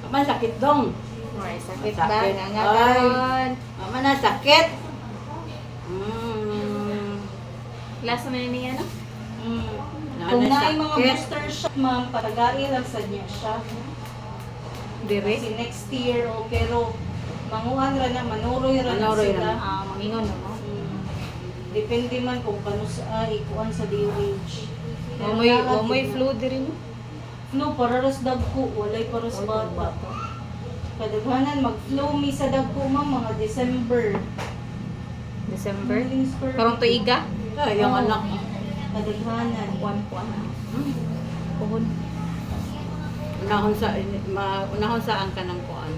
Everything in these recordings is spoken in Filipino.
Mama sakit dong. May sakit ba? Sakit. Nga Ay. karon. Mama na sakit. Last na niya, no? Kung Nanay na mga sakit. booster shot, ma'am, patagain lang sa niya siya. Dire? Kasi next year, pero manguhan ra na, manuroy ra na Manuroy sila. ra. Mangingon na mo. Depende man kung kano sa ikuan sa DOH. May flu dire no? Flu, para ras dagko, walay para sa bata. Kadaghanan, mag-flu mi sa dagko, ma'am, mga December. December. December. Karong tuiga? Ay, yung Oo. anak. Kadaghanan. Kuan. Puhon. Unahon saan ka ng kuan?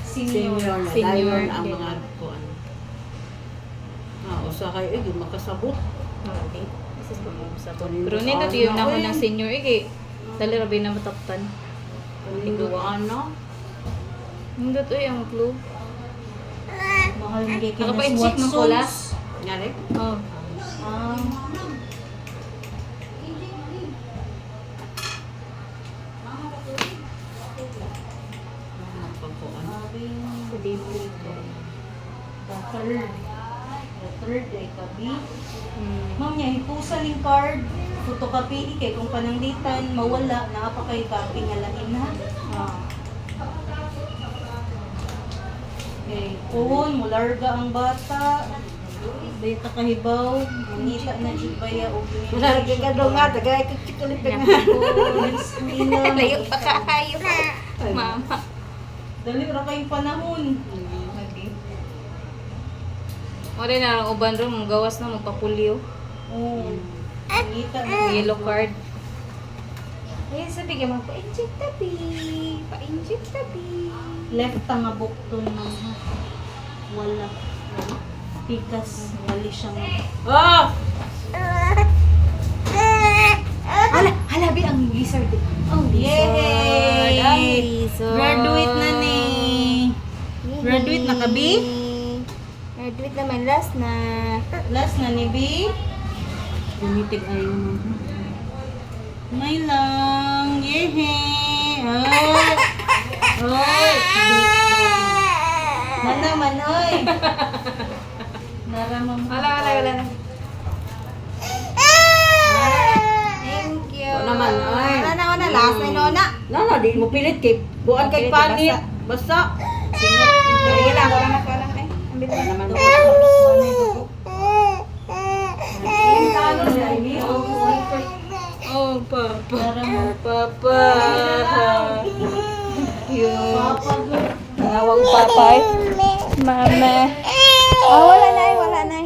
Senior. Na. Senior. Dayon ang mga kuan. Usa kay makasabot. Okay. This is po sa Kanino Pero nito ano, yung naman eh. ng senior iki. Dali rabi na mataptan. Kanino ano? Hindi to yung flu. Mahal mo kay Nakapa-inject mo ko la? Ngari? Oh. Ah, Pagkuan. Sa dito. the third ay kabi. Hmm. Ma'am niya, hipusan yung card, photocopy kay kung pananglitan, mawala, naapa kay copy nga lain ha. Okay, puhon, mularga ang bata. Data kahibaw, mangita na jud baya o Wala ka daw nga, tagay ka chikulit nga. Layo pa kayo. Mama. Dali ra kayong panahon. Okay. Ore na lang uban ron mong gawas na magpapulyo. Oh. Mangita na. Yellow card. Ayun sabi ka magpa-inject tabi. Pa-inject tabi. Left nga bukton ma'am ha. Wala. Pikas, wali siyang Oh! Halabi ang lizard. Oh, Yay! Ang lizard. Graduate na ni. Graduate na ka, B? Graduate naman last na. Last na ni B. Gumitig ayo mo. May lang. Yehe. Ay. Ay. Manaman, oy. Naramam. Wala na. Thank you. Wala naman, ay. Wala na. Last na inona. Nana, di mo pilit kay buwan kay Pilit, panit. Basta. Sige lang, wala na. Ay, ambil Wala naman. Oh, papa. Naramam. Papa. Yun. Papa, good. Tawag papa. Mama. Oh, wala na.